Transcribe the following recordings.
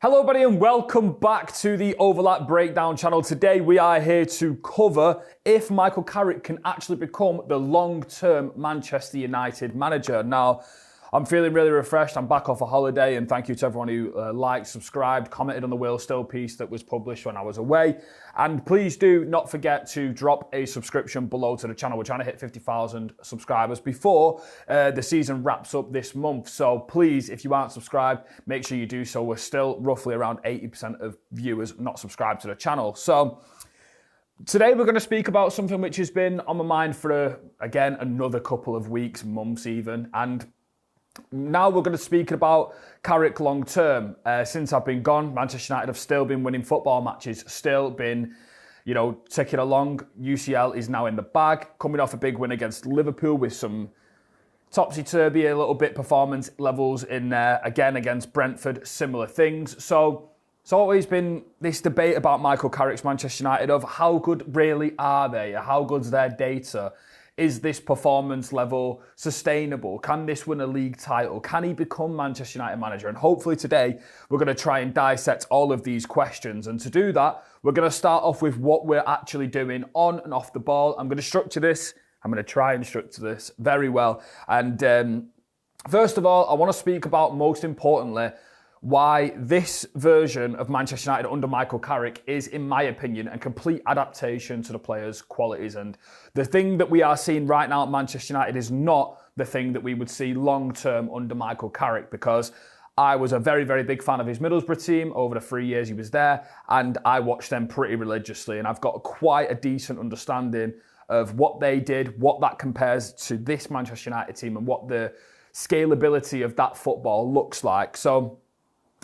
Hello everybody and welcome back to the Overlap Breakdown channel. Today we are here to cover if Michael Carrick can actually become the long-term Manchester United manager. Now, I'm feeling really refreshed. I'm back off a holiday and thank you to everyone who liked, subscribed, commented on the Will Still piece that was published when I was away. And please do not forget to drop a subscription below to the channel. We're trying to hit 50,000 subscribers before the season wraps up this month. So please, if you aren't subscribed, make sure you do so. We're still roughly around 80% of viewers not subscribed to the channel. So today we're going to speak about something which has been on my mind for, again, another couple of weeks, months even. And now we're going to speak about Carrick long term. Since I've been gone, Manchester United have still been winning football matches, still been, ticking along. UCL is now in the bag, coming off a big win against Liverpool with some topsy-turvy, a little bit performance levels in there. Again, against Brentford, similar things. So it's always been this debate about Michael Carrick's Manchester United of how good really are they? How good's their data? Is this performance level sustainable? Can this win a league title? Can he become Manchester United manager? And hopefully today, we're going to try and dissect all of these questions. And to do that, we're going to start off with what we're actually doing on and off the ball. I'm going to try and structure this very well. And first of all, I want to speak about, most importantly, why this version of Manchester United under Michael Carrick is, in my opinion, a complete adaptation to the players' qualities. And the thing that we are seeing right now at Manchester United is not the thing that we would see long-term under Michael Carrick, because I was a very, very big fan of his Middlesbrough team over the 3 years he was there, and I watched them pretty religiously, and I've got quite a decent understanding of what they did, what that compares to this Manchester United team, and what the scalability of that football looks like. So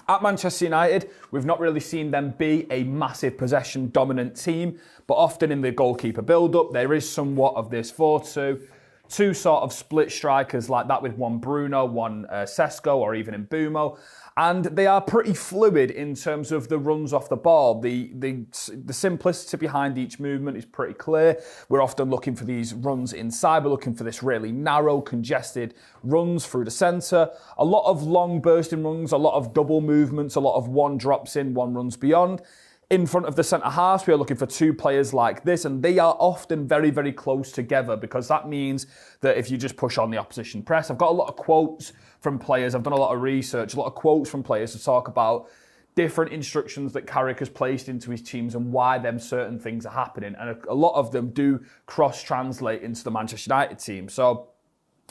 at Manchester United, we've not really seen them be a massive possession-dominant team, but often in the goalkeeper build-up, there is somewhat of this 4-2, two sort of split strikers like that with one Bruno, one Sesko, or even Mbumo. And they are pretty fluid in terms of the runs off the ball. The simplicity behind each movement is pretty clear. We're often looking for these runs inside. We're looking for this really narrow, congested runs through the centre. A lot of long bursting runs, a lot of double movements, a lot of one drops in, one runs beyond. In front of the centre-halves, we are looking for two players like this, and they are often very, very close together, because that means that if you just push on the opposition press, I've got a lot of quotes from players, I've done a lot of research, a lot of quotes from players to talk about different instructions that Carrick has placed into his teams and why them certain things are happening. And a lot of them do cross-translate into the Manchester United team. So,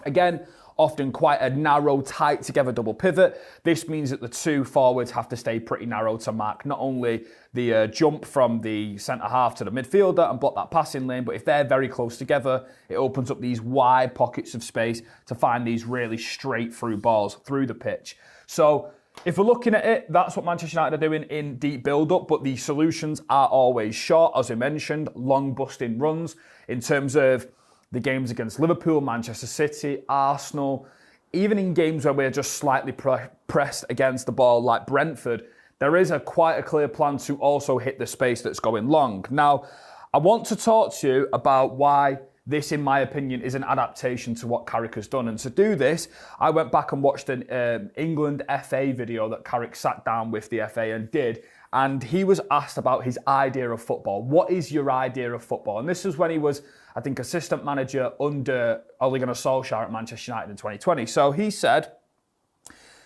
again, often quite a narrow, tight together double pivot. This means that the two forwards have to stay pretty narrow to mark not only the jump from the centre-half to the midfielder and block that passing lane, but if they're very close together, it opens up these wide pockets of space to find these really straight-through balls through the pitch. So if we're looking at it, that's what Manchester United are doing in deep build-up, but the solutions are always short, as we mentioned, long busting runs in terms of the games against Liverpool, Manchester City, Arsenal, even in games where we're just slightly pressed against the ball like Brentford, there is quite a clear plan to also hit the space that's going long. Now, I want to talk to you about why this, in my opinion, is an adaptation to what Carrick has done. And to do this, I went back and watched an England FA video that Carrick sat down with the FA and did. And he was asked about his idea of football. What is your idea of football? And this was when he was, I think, assistant manager under Ole Gunnar Solskjaer at Manchester United in 2020. So he said,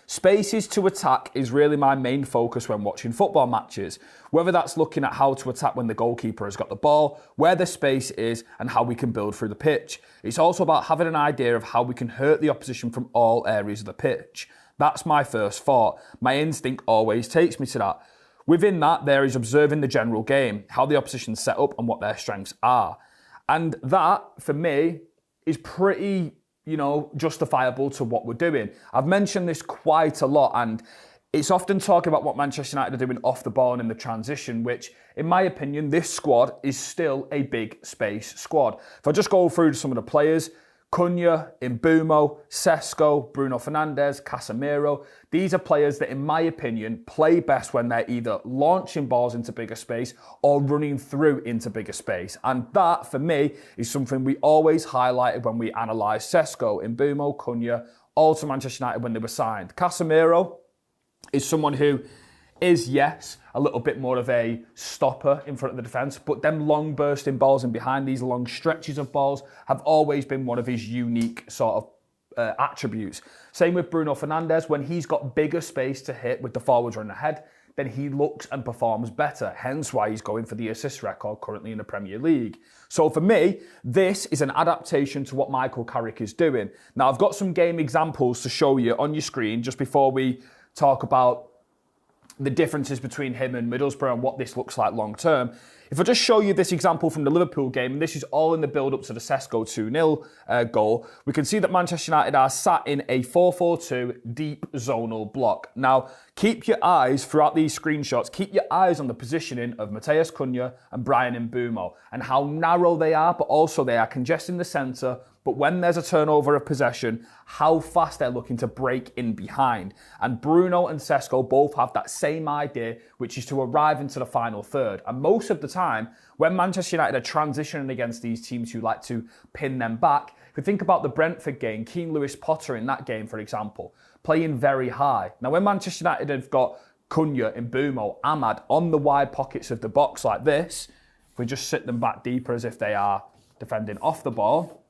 spaces to attack is really my main focus when watching football matches. Whether that's looking at how to attack when the goalkeeper has got the ball, where the space is, and how we can build through the pitch. It's also about having an idea of how we can hurt the opposition from all areas of the pitch. That's my first thought. My instinct always takes me to that. Within that, there is observing the general game, how the opposition's set up and what their strengths are. And that, for me, is pretty, justifiable to what we're doing. I've mentioned this quite a lot, and it's often talking about what Manchester United are doing off the ball and in the transition, which, in my opinion, this squad is still a big space squad. If I just go through some of the players, Cunha, Mbumo, Sesko, Bruno Fernandes, Casemiro. These are players that, in my opinion, play best when they're either launching balls into bigger space or running through into bigger space. And that, for me, is something we always highlighted when we analysed Sesko, Mbumo, Cunha, all to Manchester United when they were signed. Casemiro is someone who is, yes, a little bit more of a stopper in front of the defence, but them long bursting balls and behind these long stretches of balls have always been one of his unique sort of attributes. Same with Bruno Fernandes. When he's got bigger space to hit with the forwards running ahead, then he looks and performs better. Hence why he's going for the assist record currently in the Premier League. So for me, this is an adaptation to what Michael Carrick is doing. Now, I've got some game examples to show you on your screen just before we talk about the differences between him and Middlesbrough and what this looks like long term. If I just show you this example from the Liverpool game, and this is all in the build-up to the Sesko 2-0 goal, we can see that Manchester United are sat in a 4-4-2 deep zonal block. Now, keep your eyes, throughout these screenshots, keep your eyes on the positioning of Matheus Cunha and Bryan Mbeumo and how narrow they are, but also they are congesting the centre. But when there's a turnover of possession, how fast they're looking to break in behind. And Bruno and Sesko both have that same idea, which is to arrive into the final third. And most of the time, when Manchester United are transitioning against these teams who like to pin them back, if you think about the Brentford game, Keane Lewis-Potter in that game, for example, playing very high. Now, when Manchester United have got Cunha, Mbeumo, Ahmad on the wide pockets of the box like this, if we just sit them back deeper as if they are defending off the ball,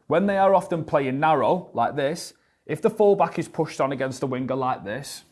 when they are often playing narrow like this, if the fullback is pushed on against the winger like this,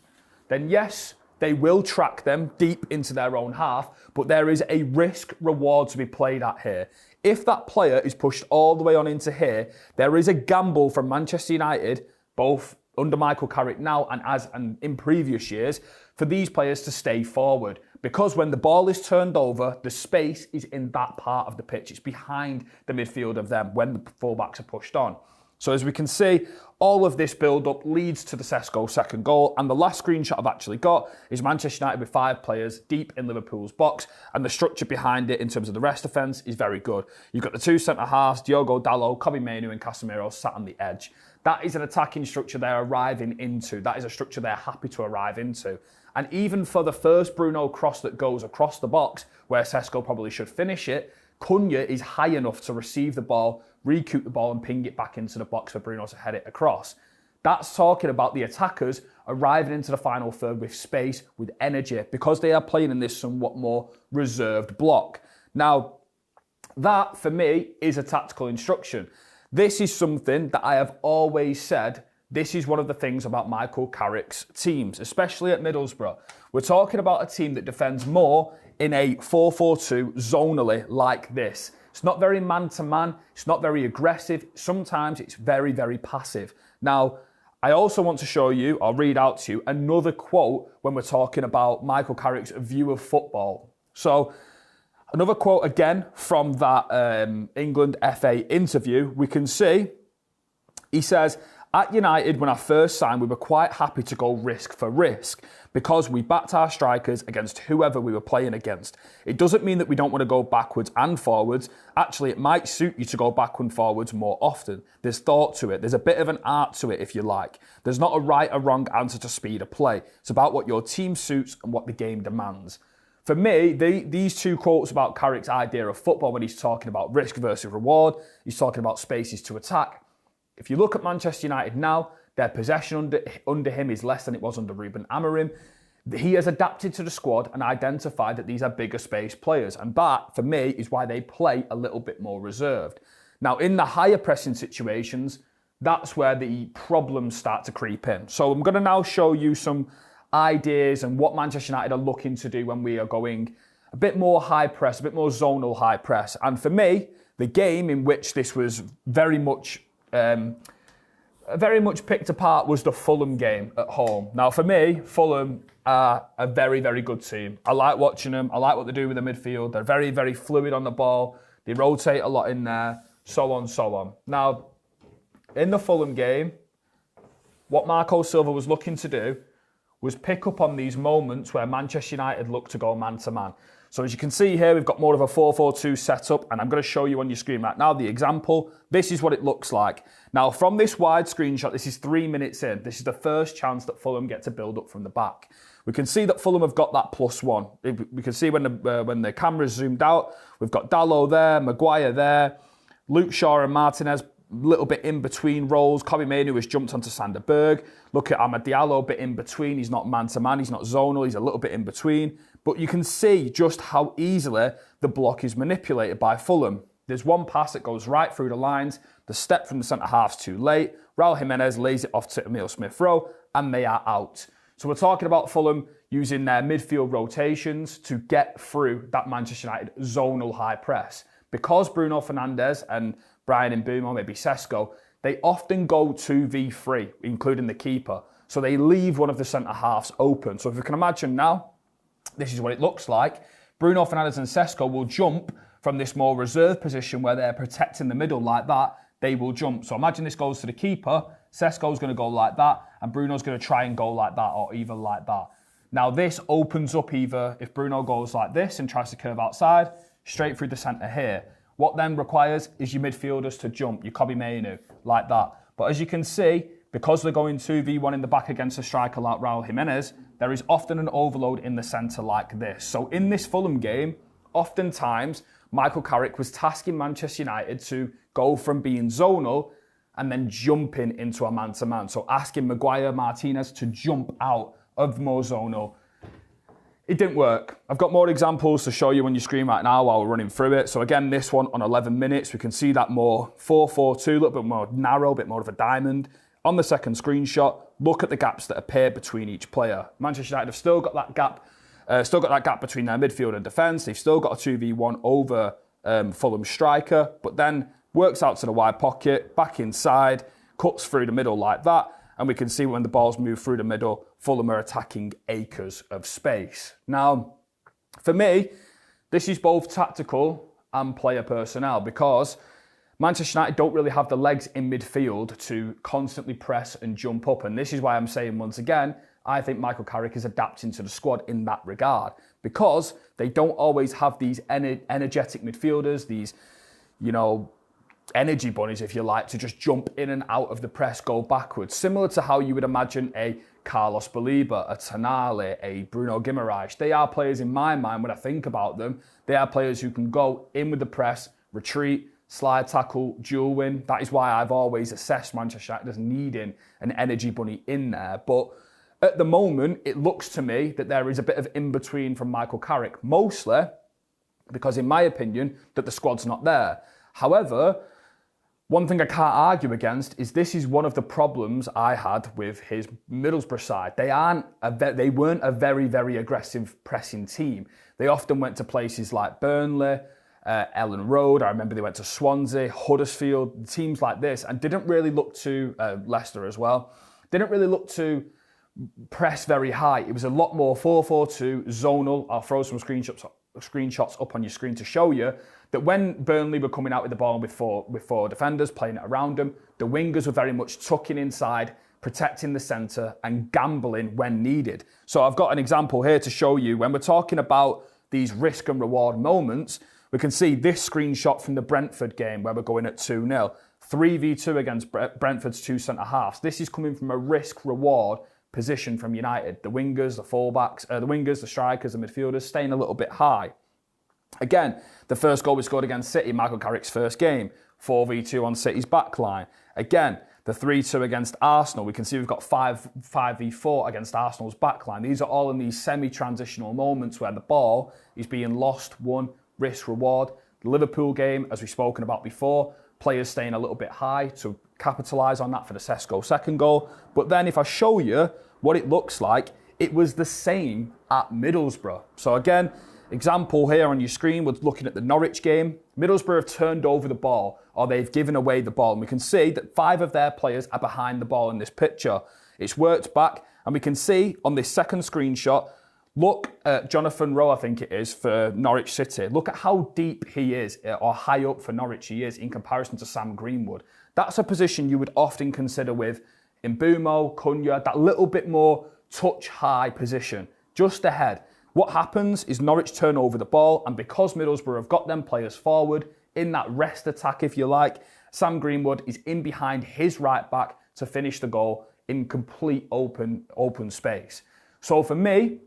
then yes, they will track them deep into their own half, but there is a risk reward to be played at here. If that player is pushed all the way on into here, there is a gamble from Manchester United, both under Michael Carrick now and in previous years, for these players to stay forward. Because when the ball is turned over, the space is in that part of the pitch. It's behind the midfield of them when the fullbacks are pushed on. So as we can see, all of this build-up leads to the Sesko second goal. And the last screenshot I've actually got is Manchester United with 5 players deep in Liverpool's box. And the structure behind it in terms of the rest defence is very good. You've got the 2 centre-halves, Diogo Dalot, Kobbie Mainoo and Casemiro sat on the edge. That is an attacking structure they're arriving into. That is a structure they're happy to arrive into. And even for the first Bruno cross that goes across the box, where Sesko probably should finish it, Cunha is high enough to receive the ball, recoup the ball and ping it back into the box for Bruno to head it across. That's talking about the attackers arriving into the final third with space, with energy, because they are playing in this somewhat more reserved block. Now, that for me is a tactical instruction. This is something that I have always said. This is one of the things about Michael Carrick's teams, especially at Middlesbrough. We're talking about a team that defends more in a 4-4-2 zonally like this. It's not very man-to-man. It's not very aggressive. Sometimes it's very, very passive. Now, I also want to show you, or read out to you, another quote when we're talking about Michael Carrick's view of football. So, another quote again from that England FA interview. We can see, he says, "At United, when I first signed, we were quite happy to go risk for risk because we backed our strikers against whoever we were playing against. It doesn't mean that we don't want to go backwards and forwards. Actually, it might suit you to go backward and forwards more often. There's thought to it. There's a bit of an art to it, if you like. There's not a right or wrong answer to speed of play. It's about what your team suits and what the game demands." For me, these two quotes about Carrick's idea of football, when he's talking about risk versus reward, he's talking about spaces to attack. If you look at Manchester United now, their possession under him is less than it was under Ruben Amorim. He has adapted to the squad and identified that these are bigger space players. And that, for me, is why they play a little bit more reserved. Now, in the higher pressing situations, that's where the problems start to creep in. So I'm going to now show you some ideas and what Manchester United are looking to do when we are going a bit more high press, a bit more zonal high press. And for me, the game in which this was very much picked apart was the Fulham game at home. Now, for me, Fulham are a very, very good team. I like watching them. I like what they do with the midfield. They're very, very fluid on the ball. They rotate a lot in there, so on, so on. Now, in the Fulham game, what Marco Silva was looking to do was pick up on these moments where Manchester United look to go man-to-man. So as you can see here, we've got more of a 4-4-2 setup, and I'm going to show you on your screen right now the example. This is what it looks like. Now, from this wide screenshot, this is 3 minutes in. This is the first chance that Fulham get to build up from the back. We can see that Fulham have got that +1. We can see when the camera's zoomed out, we've got Dalot there, Maguire there, Luke Shaw and Martinez little bit in between roles. Kobbie Mainoo has jumped onto Sander Berg. Look at Amad Diallo, a bit in between. He's not man-to-man, he's not zonal, he's a little bit in between. But you can see just how easily the block is manipulated by Fulham. There's one pass that goes right through the lines. The step from the centre-half's too late. Raul Jimenez lays it off to Emile Smith-Rowe, and they are out. So we're talking about Fulham using their midfield rotations to get through that Manchester United zonal high press. Because Bruno Fernandes and Brian Mbeumo, maybe Sesko, they often go 2v3, including the keeper. So they leave one of the centre-halves open. So if you can imagine now, this is what it looks like. Bruno Fernandes and Sesko will jump from this more reserved position where they're protecting the middle like that. They will jump. So imagine this goes to the keeper. Sesko's going to go like that, and Bruno's going to try and go like that or even like that. Now this opens up either if Bruno goes like this and tries to curve outside, straight through the centre here. What then requires is your midfielders to jump, your Kobbie Mainoo, like that. But as you can see, because they're going 2v1 in the back against a striker like Raul Jimenez, there is often an overload in the centre like this. So in this Fulham game, oftentimes, Michael Carrick was tasking Manchester United to go from being zonal and then jumping into a man-to-man. So asking Maguire, Martinez to jump out of more zonal. It didn't work. I've got more examples to show you on your screen right now while we're running through it. So again, this one on 11 minutes, we can see that more 4-4-2, a little bit more narrow, a bit more of a diamond. On the second screenshot, look at the gaps that appear between each player. Manchester United have still got that gap between their midfield and defence. They've still got a 2v1 over Fulham striker, but then works out to the wide pocket, back inside, cuts through the middle like that, and we can see when the balls move through the middle, Fulham are attacking acres of space. Now, for me, this is both tactical and player personnel because Manchester United don't really have the legs in midfield to constantly press and jump up, and this is why I'm saying once again, I think Michael Carrick is adapting to the squad in that regard because they don't always have these energetic midfielders, these, energy bunnies, if you like, to just jump in and out of the press, go backwards. Similar to how you would imagine a Carlos Baliba, a Tonali, a Bruno Guimaraes. They are players in my mind, when I think about them, they are players who can go in with the press, retreat, slide tackle, dual win. That is why I've always assessed Manchester United as needing an energy bunny in there. But at the moment, it looks to me that there is a bit of in-between from Michael Carrick, mostly because, in my opinion, that the squad's not there. However, one thing I can't argue against is this is one of the problems I had with his Middlesbrough side. They weren't a very, very aggressive pressing team. They often went to places like Burnley, Ellen Road. I remember they went to Swansea, Huddersfield, teams like this, and didn't really look to Leicester as well. Didn't really look to press very high. It was a lot more 4-4-2, zonal. I'll throw some screenshots up on your screen to show you that when Burnley were coming out with the ball with four defenders playing it around them, the wingers were very much tucking inside, protecting the centre and gambling when needed. So I've got an example here to show you when we're talking about these risk and reward moments. We can see this screenshot from the Brentford game where we're going at 2-0. 3v2 against Brentford's two centre-halves. This is coming from a risk-reward position from United. The wingers, the fullbacks, the strikers, the midfielders staying a little bit high. Again, the first goal we scored against City, Michael Carrick's first game, 4v2 on City's backline. Again, the 3-2 against Arsenal, we can see we've got 5v4 against Arsenal's backline. These are all in these semi-transitional moments where the ball is being lost, won, risk, reward. The Liverpool game, as we've spoken about before, players staying a little bit high to capitalise on that for the Sesko second goal. But then if I show you what it looks like, it was the same at Middlesbrough. So again, example here on your screen, we're looking at the Norwich game. Middlesbrough have turned over the ball, or they've given away the ball. And we can see that 5 of their players are behind the ball in this picture. It's worked back, and we can see on this second screenshot, look at Jonathan Rowe, I think it is, for Norwich City. Look at how deep he is, or high up for Norwich he is in comparison to Sam Greenwood. That's a position you would often consider with Mbeumo, Cunha, that little bit more touch-high position, just ahead. What happens is Norwich turn over the ball, and because Middlesbrough have got them players forward, in that rest attack, if you like, Sam Greenwood is in behind his right back to finish the goal in complete open space. So for me,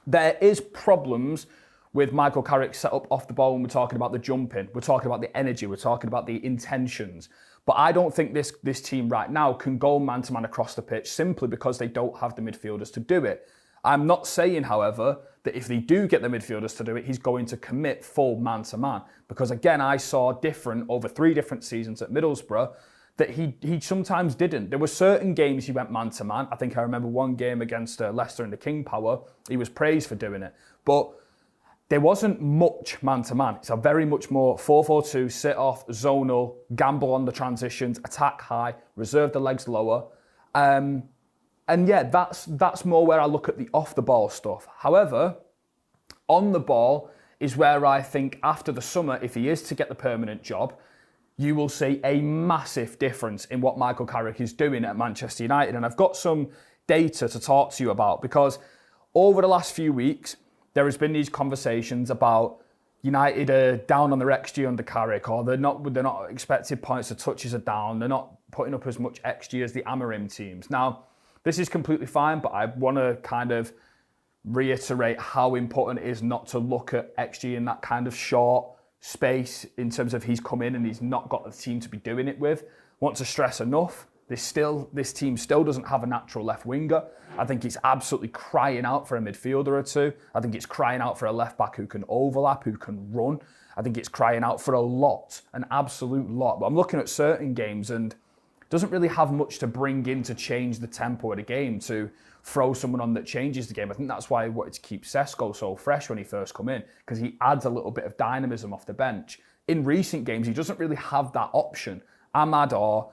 there is problems with Michael Carrick's setup off the ball when we're talking about the jumping, we're talking about the energy, we're talking about the intentions. But I don't think this team right now can go man-to-man across the pitch simply because they don't have the midfielders to do it. I'm not saying, however, that if they do get the midfielders to do it, he's going to commit full man-to-man. Because again, I saw different over 3 different seasons at Middlesbrough that he sometimes didn't. There were certain games he went man-to-man. I think I remember one game against Leicester in the King Power. He was praised for doing it. But there wasn't much man-to-man. It's a very much more 4-4-2, sit off, zonal, gamble on the transitions, attack high, reserve the legs lower. And yeah, that's more where I look at the off-the-ball stuff. However, on the ball is where I think after the summer, if he is to get the permanent job, you will see a massive difference in what Michael Carrick is doing at Manchester United. And I've got some data to talk to you about because over the last few weeks, there has been these conversations about United are down on their XG under Carrick, or they're not expected points to touches are down. They're not putting up as much XG as the Amarim teams. Now, this is completely fine, but I want to kind of reiterate how important it is not to look at XG in that kind of short space in terms of he's come in and he's not got the team to be doing it with. Want to stress enough, this team still doesn't have a natural left winger. I think it's absolutely crying out for a midfielder or two. I think it's crying out for a left back who can overlap, who can run. I think it's crying out for a lot, an absolute lot. But I'm looking at certain games and doesn't really have much to bring in to change the tempo of the game, to throw someone on that changes the game. I think that's why I wanted to keep Sesko so fresh when he first come in, because he adds a little bit of dynamism off the bench. In recent games, he doesn't really have that option. Ahmad or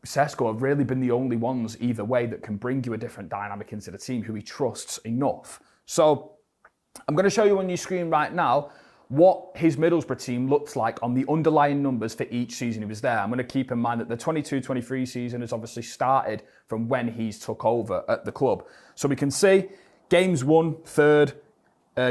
Sesko have really been the only ones either way that can bring you a different dynamic into the team who he trusts enough. So I'm going to show you on your screen right now what his Middlesbrough team looks like on the underlying numbers for each season he was there. I'm going to keep in mind that the 22-23 season has obviously started from when he's took over at the club. So we can see games won, third,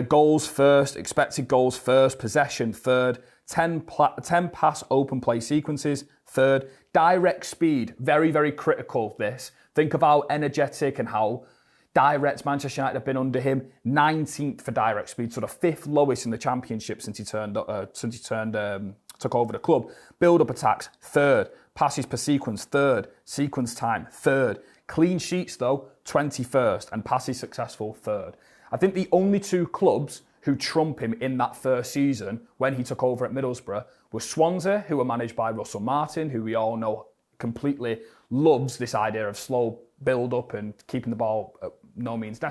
goals first, expected goals first, possession third, 10 pass open play sequences third, direct speed, very, very critical this. Think of how energetic and how direct Manchester United have been under him. 19th for direct speed, so the 5th lowest in the Championship since he took over the club. Build-up attacks, 3rd. Passes per sequence, 3rd. Sequence time, 3rd. Clean sheets, though, 21st. And passes successful, 3rd. I think the only 2 clubs who trump him in that first season when he took over at Middlesbrough were Swansea, who were managed by Russell Martin, who we all know completely loves this idea of slow build-up and keeping the ball all means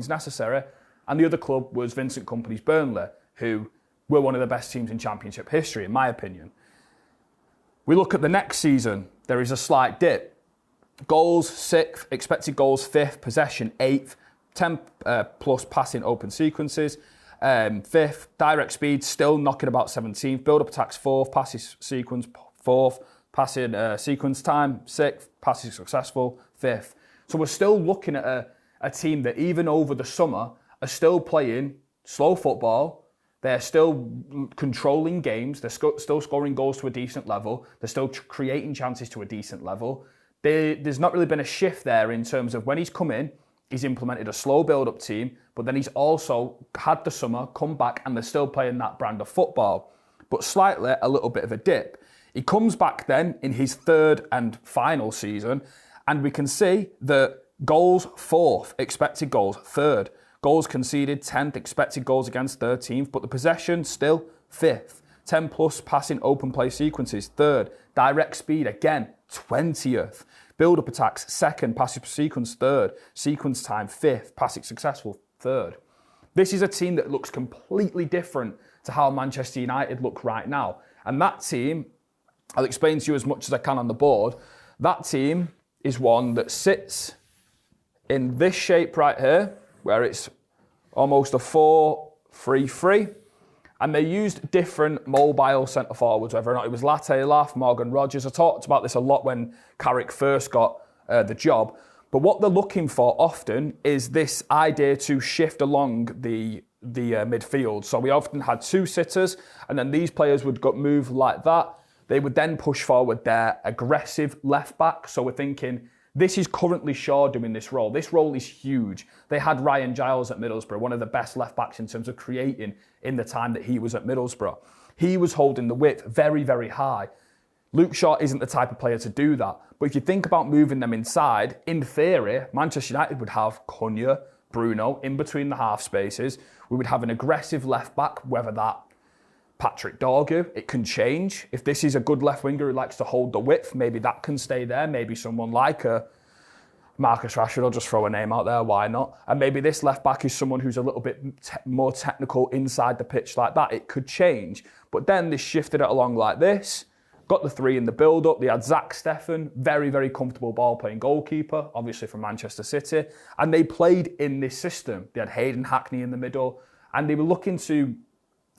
necessary. And the other club was Vincent Kompany's Burnley, who were one of the best teams in Championship history, in my opinion. We look at the next season, there is a slight dip. Goals, 6th, expected goals, 5th, possession, 8th, 10 plus passing open sequences, 5th, direct speed, still knocking about 17th, build-up attacks, 4th, passes sequence, 4th, passing sequence time, 6th, passes successful, 5th. So we're still looking at a team that even over the summer are still playing slow football. They're still controlling games. They're still scoring goals to a decent level. They're still creating chances to a decent level. There's not really been a shift there in terms of when he's come in, he's implemented a slow build-up team, but then he's also had the summer, come back, and they're still playing that brand of football. But slightly, a little bit of a dip. He comes back then in his 3rd and final season, and we can see that goals 4th, expected goals 3rd, goals conceded 10th, expected goals against 13th, but the possession still 5th, 10 plus passing open play sequences 3rd, direct speed again 20th, build-up attacks 2nd, passing per sequence 3rd, sequence time 5th, passing successful 3rd. This is a team that looks completely different to how Manchester United look right now. And that team, I'll explain to you as much as I can on the board, that team is one that sits in this shape right here, where it's almost a 4-3-3, and they used different mobile centre forwards, whether or not it was Latte Lath, Morgan Rogers. I talked about this a lot when Carrick first got the job, but what they're looking for often is this idea to shift along the midfield. So we often had 2 sitters, and then these players would move like that. They would then push forward their aggressive left back. So we're thinking, this is currently Shaw doing this role. This role is huge. They had Ryan Giles at Middlesbrough, one of the best left backs in terms of creating in the time that he was at Middlesbrough. He was holding the width very, very high. Luke Shaw isn't the type of player to do that. But if you think about moving them inside, in theory, Manchester United would have Cunha, Bruno in between the half spaces. We would have an aggressive left back, whether that Patrick Dorgu, it can change. If this is a good left winger who likes to hold the width, maybe that can stay there. Maybe someone like Marcus Rashford, I'll just throw a name out there, why not? And maybe this left back is someone who's a little bit more technical inside the pitch like that. It could change. But then they shifted it along like this, got the three in the build-up. They had Zach Steffen, very, very comfortable ball-playing goalkeeper, obviously from Manchester City. And they played in this system. They had Hayden Hackney in the middle, and they were looking to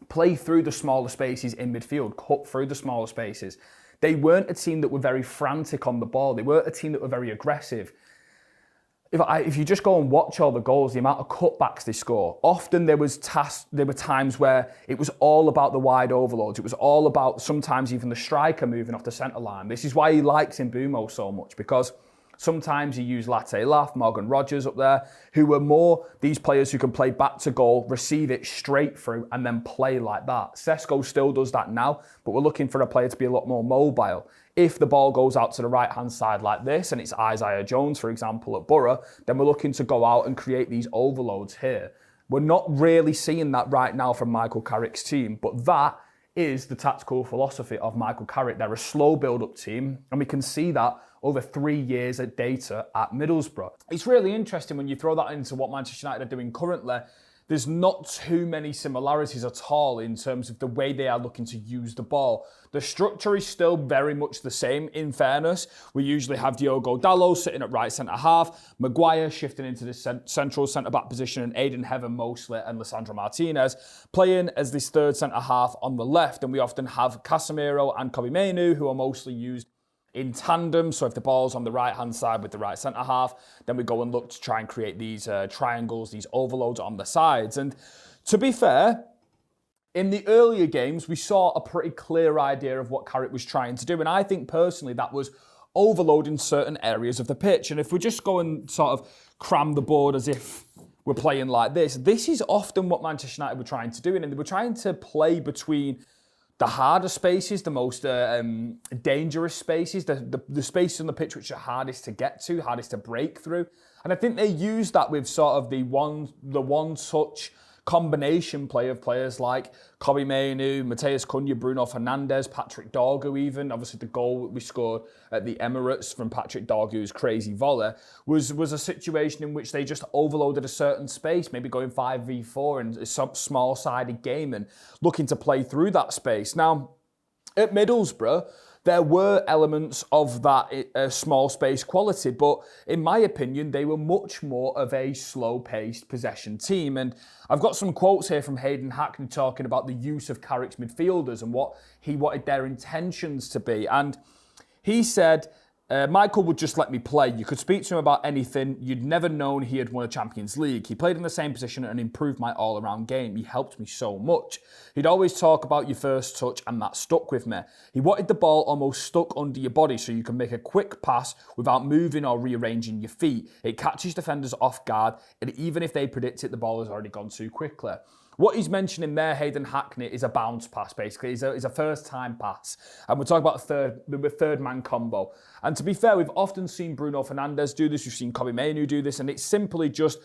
play through the smaller spaces in midfield, cut through the smaller spaces. They weren't a team that were very frantic on the ball. They weren't a team that were very aggressive. If you just go and watch all the goals, the amount of cutbacks they score, often there were times where it was all about the wide overloads. It was all about sometimes even the striker moving off the centre line. This is why he likes Mbeumo so much, because sometimes he used Latte Lath, Morgan Rogers up there, who were more these players who can play back to goal, receive it straight through, and then play like that. Sesko still does that now, but we're looking for a player to be a lot more mobile. If the ball goes out to the right-hand side like this, and it's Isaiah Jones, for example, at Borough, then we're looking to go out and create these overloads here. We're not really seeing that right now from Michael Carrick's team, but that is the tactical philosophy of Michael Carrick. They're a slow build-up team, and we can see that over 3 years of data at Middlesbrough. It's really interesting when you throw that into what Manchester United are doing currently. There's not too many similarities at all in terms of the way they are looking to use the ball. The structure is still very much the same, in fairness. We usually have Diogo Dalot sitting at right centre-half, Maguire shifting into the central centre-back position, and Aiden Heaven mostly, and Lisandro Martinez playing as this third centre-half on the left. And we often have Casemiro and Kobbie Mainoo, who are mostly used in tandem. So if the ball's on the right-hand side with the right centre-half, then we go and look to try and create these triangles, these overloads on the sides. And to be fair, in the earlier games, we saw a pretty clear idea of what Carrick was trying to do. And I think personally that was overloading certain areas of the pitch. And if we just go and sort of cram the board as if we're playing like this is often what Manchester United were trying to do. And they were trying to play between the harder spaces, the most dangerous spaces, the spaces on the pitch which are hardest to get to, hardest to break through. And I think they used that with sort of the one-touch combination play of players like Kobbie Mainoo, Matheus Cunha, Bruno Fernandes, Patrick Dorgu even. Obviously the goal we scored at the Emirates from Patrick Dorgu's crazy volley was a situation in which they just overloaded a certain space, maybe going 5v4 in a small-sided game and looking to play through that space. Now, at Middlesbrough, there were elements of that small space quality, but in my opinion, they were much more of a slow-paced possession team. And I've got some quotes here from Hayden Hackney talking about the use of Carrick's midfielders and what he wanted their intentions to be. And he said, Michael would just let me play. You could speak to him about anything. You'd never known he had won a Champions League. He played in the same position and improved my all-around game. He helped me so much. He'd always talk about your first touch, and that stuck with me. He wanted the ball almost stuck under your body so you can make a quick pass without moving or rearranging your feet. It catches defenders off guard, and even if they predict it, the ball has already gone too quickly. What he's mentioning there, Hayden Hackney, is a bounce pass, basically. It's a first-time pass. And we're talking about the third-man combo. And to be fair, we've often seen Bruno Fernandes do this. We've seen Kobbie Mainoo do this. And it's simply just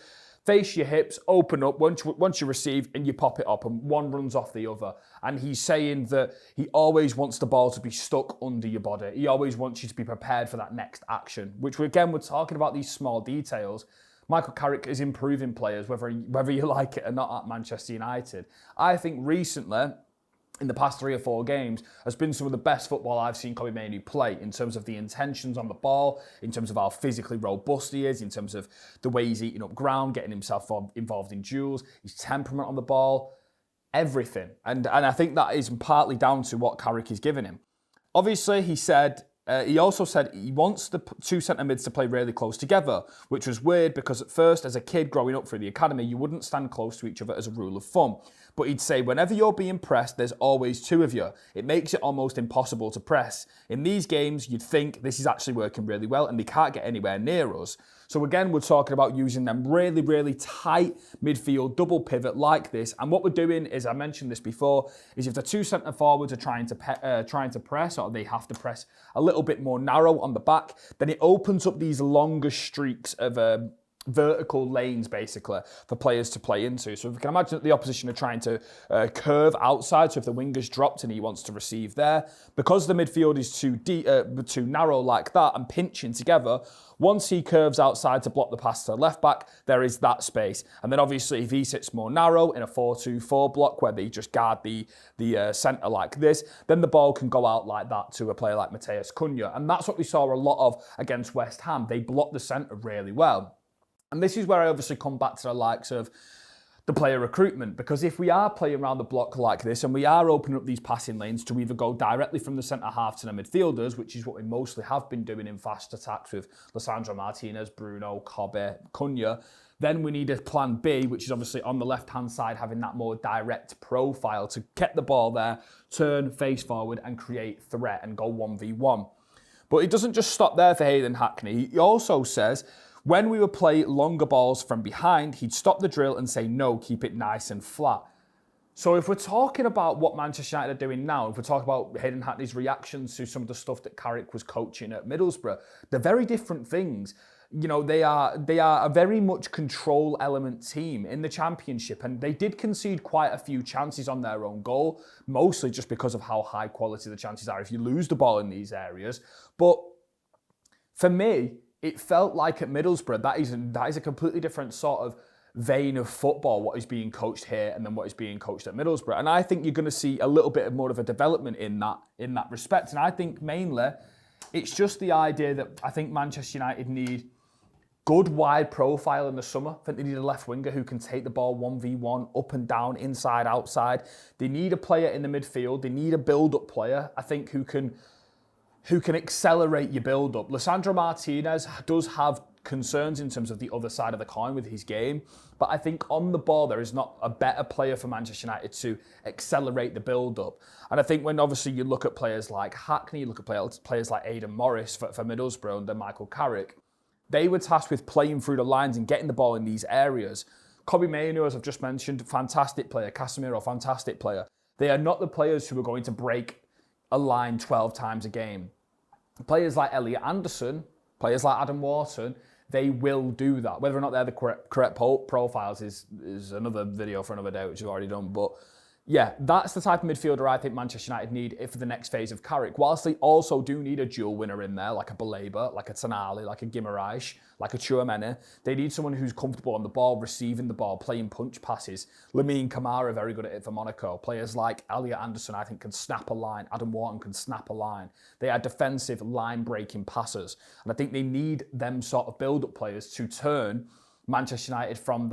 face your hips, open up once you receive, and you pop it up. And one runs off the other. And he's saying that he always wants the ball to be stuck under your body. He always wants you to be prepared for that next action, which, again, we're talking about these small details. Michael Carrick is improving players, whether you like it or not, at Manchester United. I think recently, in the past 3 or 4 games, has been some of the best football I've seen Kobbie Mainoo play in terms of the intentions on the ball, in terms of how physically robust he is, in terms of the way he's eating up ground, getting himself involved in duels, his temperament on the ball, everything. And I think that is partly down to what Carrick is giving him. Obviously, he also said he wants the two centre-mids to play really close together, which was weird because at first, as a kid growing up through the academy, you wouldn't stand close to each other as a rule of thumb. But he'd say, whenever you're being pressed, there's always 2 of you. It makes it almost impossible to press. In these games, you'd think this is actually working really well and they can't get anywhere near us. So again, we're talking about using them really, really tight midfield double pivot like this. And what we're doing is, I mentioned this before, is if the two centre forwards are trying to press, or they have to press a little bit more narrow on the back, then it opens up these longer streaks of vertical lanes, basically, for players to play into. So if you can imagine that the opposition are trying to curve outside, so if the winger's dropped and he wants to receive there, because the midfield is too narrow like that and pinching together, once he curves outside to block the pass to the left back, there is that space. And then obviously if he sits more narrow in a 4-2-4 block where they just guard the centre like this, then the ball can go out like that to a player like Matheus Cunha. And that's what we saw a lot of against West Ham. They blocked the centre really well. And this is where I obviously come back to the likes of the player recruitment, because if we are playing around the block like this and we are opening up these passing lanes to either go directly from the centre half to the midfielders, which is what we mostly have been doing in fast attacks with Lisandro Martinez, Bruno, Kobe, Cunha, then we need a plan B, which is obviously on the left-hand side, having that more direct profile to get the ball there, turn, face forward and create threat and go 1v1. But it doesn't just stop there for Hayden Hackney. He also says, when we would play longer balls from behind, he'd stop the drill and say, no, keep it nice and flat. So if we're talking about what Manchester United are doing now, if we're talking about Hayden Hackney's reactions to some of the stuff that Carrick was coaching at Middlesbrough, they're very different things. You know, they are a very much control element team in the Championship, and they did concede quite a few chances on their own goal, mostly just because of how high quality the chances are if you lose the ball in these areas. But for me, it felt like at Middlesbrough, that is a completely different sort of vein of football, what is being coached here and then what is being coached at Middlesbrough. And I think you're going to see a little bit more of a development in that respect. And I think mainly it's just the idea that I think Manchester United need good wide profile in the summer. I think they need a left winger who can take the ball 1v1, up and down, inside, outside. They need a player in the midfield. They need a build-up player, I think, who can accelerate your build-up. Lisandro Martinez does have concerns in terms of the other side of the coin with his game, but I think on the ball there is not a better player for Manchester United to accelerate the build-up. And I think when obviously you look at players like Hackney, you look at players like Aidan Morris for Middlesbrough under Michael Carrick, they were tasked with playing through the lines and getting the ball in these areas. Kobe Mainoo, as I've just mentioned, fantastic player. Casemiro, fantastic player. They are not the players who are going to break a line 12 times a game. Players like Elliot Anderson, players like Adam Wharton, they will do that. Whether or not they're the correct profiles is another video for another day, which we've already done. But yeah, that's the type of midfielder I think Manchester United need for the next phase of Carrick. Whilst they also do need a dual winner in there, like a Baleba, like a Tonali, like a Guimaraes, like a Tchouameni. They need someone who's comfortable on the ball, receiving the ball, playing punch passes. Lamine Camara, very good at it for Monaco. Players like Elliot Anderson, I think, can snap a line. Adam Wharton can snap a line. They are defensive, line-breaking passers. And I think they need them sort of build-up players to turn Manchester United from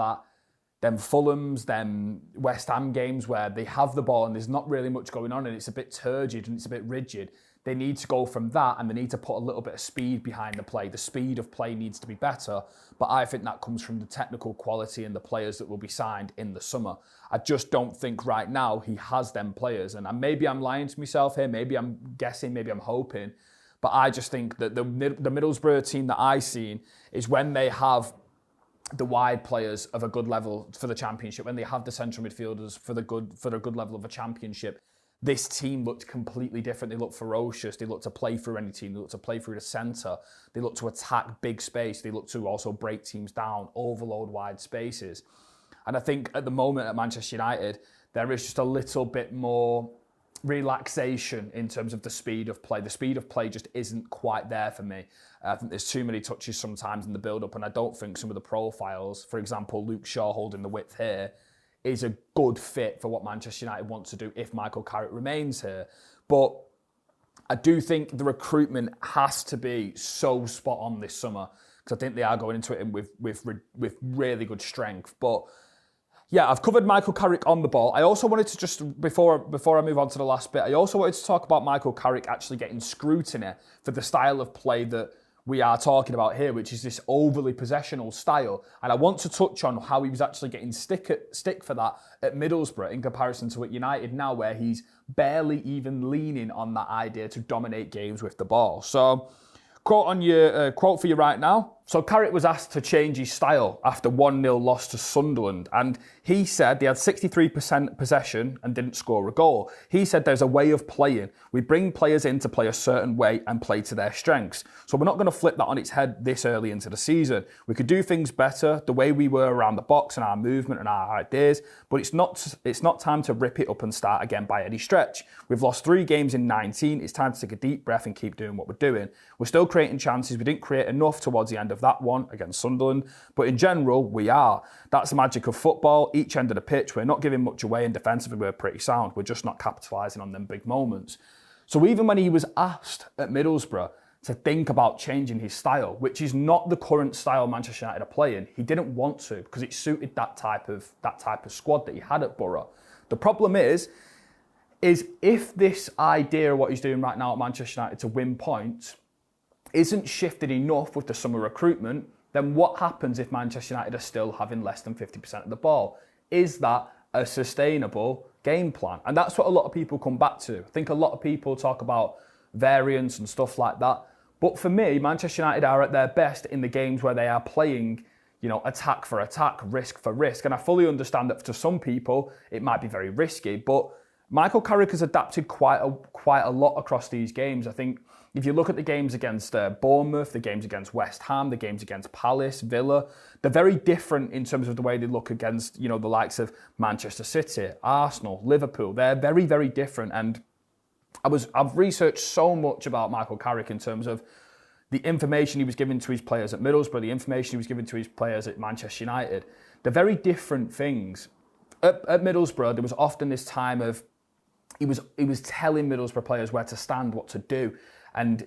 them Fulhams, them West Ham games where they have the ball and there's not really much going on and it's a bit turgid and it's a bit rigid. They need to go from that and they need to put a little bit of speed behind the play. The speed of play needs to be better, but I think that comes from the technical quality and the players that will be signed in the summer. I just don't think right now he has them players, and maybe I'm lying to myself here, maybe I'm guessing, maybe I'm hoping, but I just think that the Middlesbrough team that I've seen is when they have the wide players of a good level for the Championship, when they have the central midfielders for a good level of a Championship, this team looked completely different. They looked ferocious. They looked to play through any team. They looked to play through the centre. They looked to attack big space. They looked to also break teams down, overload wide spaces. And I think at the moment at Manchester United, there is just a little bit more relaxation in terms of the speed of play. The speed of play just isn't quite there for me. I think there's too many touches sometimes in the build-up, and I don't think some of the profiles, for example, Luke Shaw holding the width here, is a good fit for what Manchester United wants to do if Michael Carrick remains here. But I do think the recruitment has to be so spot on this summer, because I think they are going into it with really good strength. But yeah, I've covered Michael Carrick on the ball. I also wanted to just, before I move on to the last bit, I also wanted to talk about Michael Carrick actually getting scrutiny for the style of play that we are talking about here, which is this overly possessional style. And I want to touch on how he was actually getting stick for that at Middlesbrough in comparison to at United now, where he's barely even leaning on that idea to dominate games with the ball. So, quote for you right now. So Carrick was asked to change his style after 1-0 loss to Sunderland, and he said they had 63% possession and didn't score a goal. He said there's a way of playing. We bring players in to play a certain way and play to their strengths. So we're not going to flip that on its head this early into the season. We could do things better, the way we were around the box and our movement and our ideas, but it's not time to rip it up and start again by any stretch. We've lost 3 games in 19. It's time to take a deep breath and keep doing what we're doing. We're still creating chances. We didn't create enough towards the end of that one against Sunderland, but in general, we are. That's the magic of football. Each end of the pitch, we're not giving much away, and defensively, we're pretty sound. We're just not capitalising on them big moments. So even when he was asked at Middlesbrough to think about changing his style, which is not the current style Manchester United are playing, he didn't want to because it suited that type of squad that he had at Borough. The problem is if this idea of what he's doing right now at Manchester United to win points isn't shifted enough with the summer recruitment, then what happens if Manchester United are still having less than 50% of the ball? Is that a sustainable game plan? And that's what a lot of people come back to. I think a lot of people talk about variance and stuff like that. But for me, Manchester United are at their best in the games where they are playing, attack for attack, risk for risk. And I fully understand that to some people, it might be very risky, but Michael Carrick has adapted quite a lot across these games. I think if you look at the games against Bournemouth, the games against West Ham, the games against Palace, Villa, they're very different in terms of the way they look against, the likes of Manchester City, Arsenal, Liverpool. They're very, very different. And I've researched so much about Michael Carrick in terms of the information he was giving to his players at Middlesbrough, the information he was giving to his players at Manchester United. They're very different things. At Middlesbrough, there was often this time of he was telling Middlesbrough players where to stand, what to do, and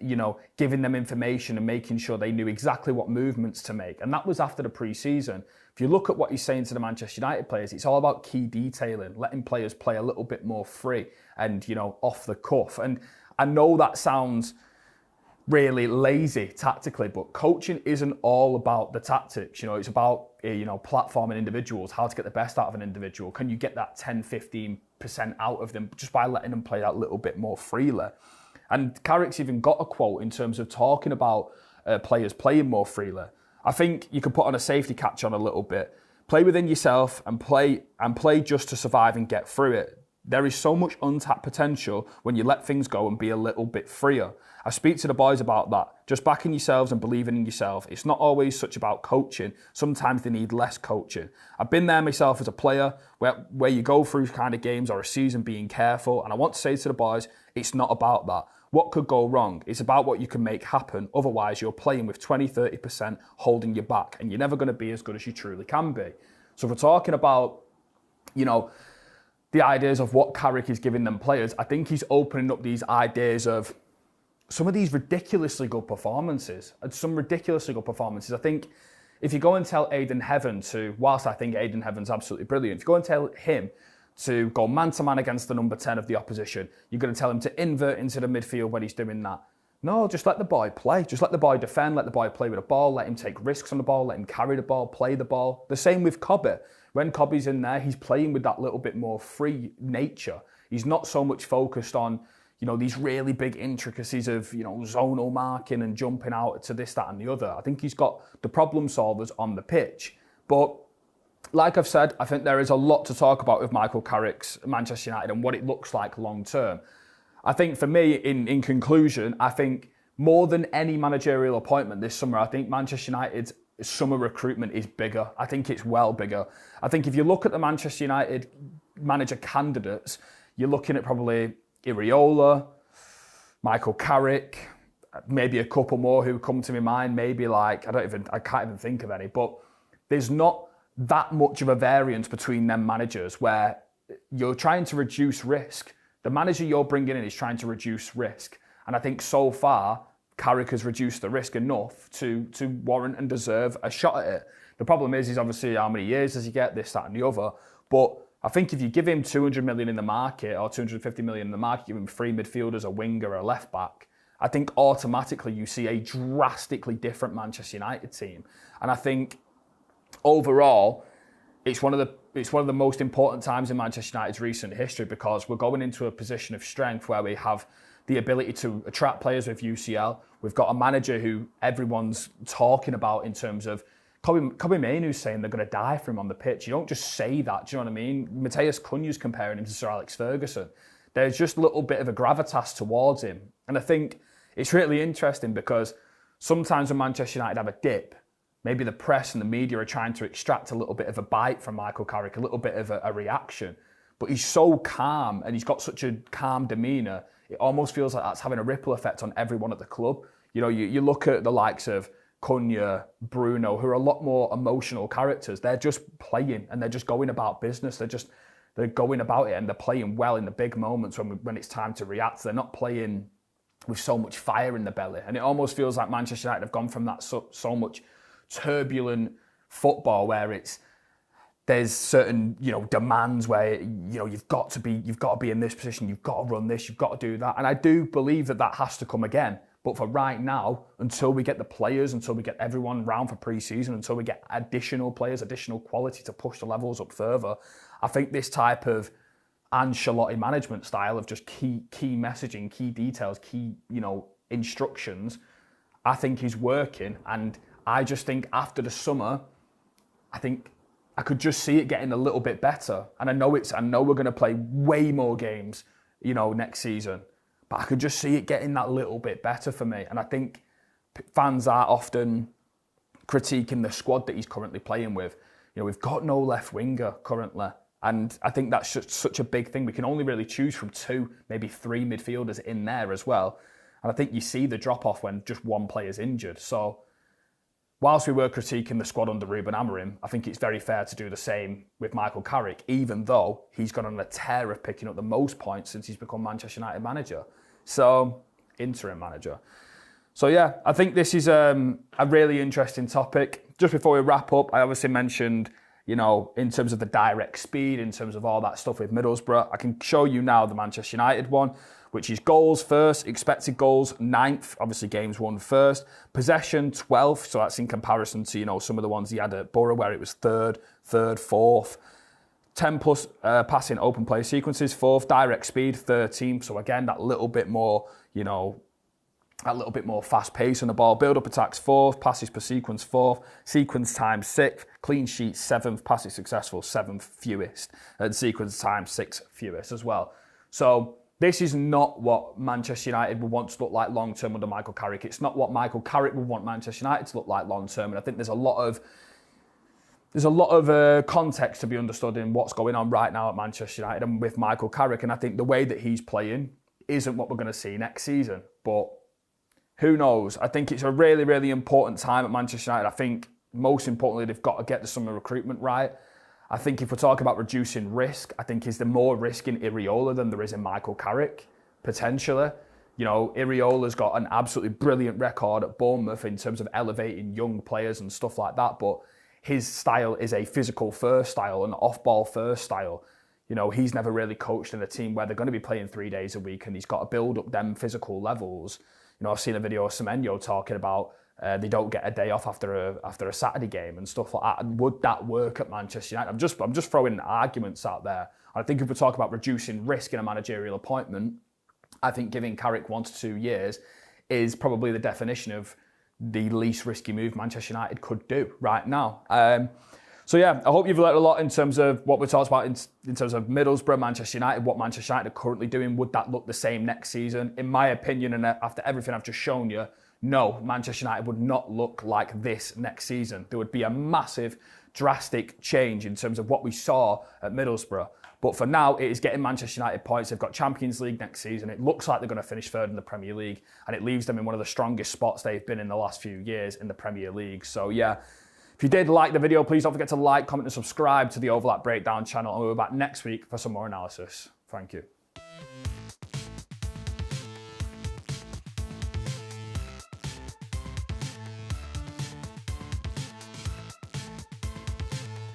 giving them information and making sure they knew exactly what movements to make. And that was after the pre-season. If you look at what he's saying to the Manchester United players, it's all about key detailing, letting players play a little bit more free and off the cuff. And I know that sounds really lazy tactically, but coaching isn't all about the tactics. It's about platforming individuals, how to get the best out of an individual. Can you get that 10-15% out of them just by letting them play that little bit more freely? And Carrick's even got a quote in terms of talking about players playing more freely. I think you could put on a safety catch on a little bit. Play within yourself and play just to survive and get through it. There is so much untapped potential when you let things go and be a little bit freer. I speak to the boys about that. Just backing yourselves and believing in yourself. It's not always such about coaching. Sometimes they need less coaching. I've been there myself as a player where you go through kind of games or a season being careful. And I want to say to the boys, it's not about that. What could go wrong? It's about what you can make happen. Otherwise, you're playing with 20-30% holding you back and you're never going to be as good as you truly can be. So if we're talking about, the ideas of what Carrick is giving them players, I think he's opening up these ideas of some of these ridiculously good performances. I think if you go and tell Aidan Heaven whilst I think Aidan Heaven's absolutely brilliant, if you go and tell him to go man-to-man against the number 10 of the opposition, you're going to tell him to invert into the midfield when he's doing that. No, just let the boy play. Just let the boy defend, let the boy play with the ball, let him take risks on the ball, let him carry the ball, play the ball. The same with Cobby. When Cobby's in there, he's playing with that little bit more free nature. He's not so much focused on, these really big intricacies of, zonal marking and jumping out to this, that and the other. I think he's got the problem solvers on the pitch. But like I've said, I think there is a lot to talk about with Michael Carrick's Manchester United and what it looks like long term. I think for me, in conclusion, I think more than any managerial appointment this summer, I think Manchester United's summer recruitment is bigger. I think it's well bigger. I think if you look at the Manchester United manager candidates, you're looking at probably Iriola, Michael Carrick, maybe a couple more who come to my mind, maybe I can't even think of any, but there's not that much of a variance between them managers where you're trying to reduce risk. The manager you're bringing in is trying to reduce risk. And I think so far, Carrick has reduced the risk enough to warrant and deserve a shot at it. The problem is obviously how many years does he get, this, that and the other. But I think if you give him 200 million in the market or 250 million in the market, give him 3 midfielders, a winger, a left back, I think automatically you see a drastically different Manchester United team. And I think overall, it's one of the most important times in Manchester United's recent history because we're going into a position of strength where we have the ability to attract players with UCL. We've got a manager who everyone's talking about in terms of Kobe Mainoo's saying they're going to die for him on the pitch. You don't just say that, do you know what I mean? Mateus Cunha's comparing him to Sir Alex Ferguson. There's just a little bit of a gravitas towards him. And I think it's really interesting because sometimes when Manchester United have a dip, maybe the press and the media are trying to extract a little bit of a bite from Michael Carrick, a little bit of a reaction. But he's so calm and he's got such a calm demeanour, it almost feels like that's having a ripple effect on everyone at the club. You know, you look at the likes of Cunha, Bruno, who are a lot more emotional characters. They're just playing and they're just going about business. They're going about it and they're playing well in the big moments when it's time to react. They're not playing with so much fire in the belly. And it almost feels like Manchester United have gone from that so much turbulent football where there's certain, demands where, you've got to be in this position, you've got to run this, you've got to do that. And I do believe that has to come again. But for right now, until we get the players, until we get everyone round for pre-season, until we get additional players, additional quality to push the levels up further, I think this type of Ancelotti management style of just key messaging, key details, key, instructions, I think is working. And I just think after the summer, I think I could just see it getting a little bit better. And I know we're going to play way more games, next season. But I could just see it getting that little bit better for me. And I think fans are often critiquing the squad that he's currently playing with. We've got no left winger currently. And I think that's just such a big thing. We can only really choose from 2, maybe 3 midfielders in there as well. And I think you see the drop-off when just one player's injured. So whilst we were critiquing the squad under Ruben Amorim, I think it's very fair to do the same with Michael Carrick, even though he's gone on a tear of picking up the most points since he's become Manchester United manager. So, interim manager. So yeah, I think this is a really interesting topic. Just before we wrap up, I obviously mentioned, in terms of the direct speed, in terms of all that stuff with Middlesbrough, I can show you now the Manchester United one, which is goals first, expected goals 9th, obviously games won first, possession 12th, so that's in comparison to, some of the ones he had at Borough where it was 3rd, 4th. 10 plus passing open play sequences, 4th, direct speed 13th, so again, that little bit more, fast pace on the ball. Build-up attacks 4th, passes per sequence 4th, sequence time 6th, clean sheet 7th, passes successful 7th fewest, and sequence time 6th fewest as well. So this is not what Manchester United would want to look like long-term under Michael Carrick. It's not what Michael Carrick would want Manchester United to look like long-term, and I think there's a lot of context to be understood in what's going on right now at Manchester United and with Michael Carrick, and I think the way that he's playing isn't what we're going to see next season. But who knows? I think it's a really, really important time at Manchester United. I think most importantly, they've got to get the summer recruitment right. I think if we're talking about reducing risk, I think is there more risk in Iriola than there is in Michael Carrick, potentially. Iriola's got an absolutely brilliant record at Bournemouth in terms of elevating young players and stuff like that, but his style is a physical first style, an off-ball first style. He's never really coached in a team where they're going to be playing 3 days a week and he's got to build up them physical levels. I've seen a video of Semenyo talking about they don't get a day off after a Saturday game and stuff like that. And would that work at Manchester United? I'm just throwing arguments out there. I think if we talk about reducing risk in a managerial appointment, I think giving Carrick 1 to 2 years is probably the definition of the least risky move Manchester United could do right now. So yeah, I hope you've learned a lot in terms of what we talked about in terms of Middlesbrough, Manchester United, what Manchester United are currently doing. Would that look the same next season? In my opinion, and after everything I've just shown you, no, Manchester United would not look like this next season. There would be a massive, drastic change in terms of what we saw at Middlesbrough. But for now, it is getting Manchester United points. They've got Champions League next season. It looks like they're going to finish 3rd in the Premier League, and it leaves them in one of the strongest spots they've been in the last few years in the Premier League. So yeah, if you did like the video, please don't forget to like, comment and subscribe to the Overlap Breakdown channel, and we'll be back next week for some more analysis. Thank you.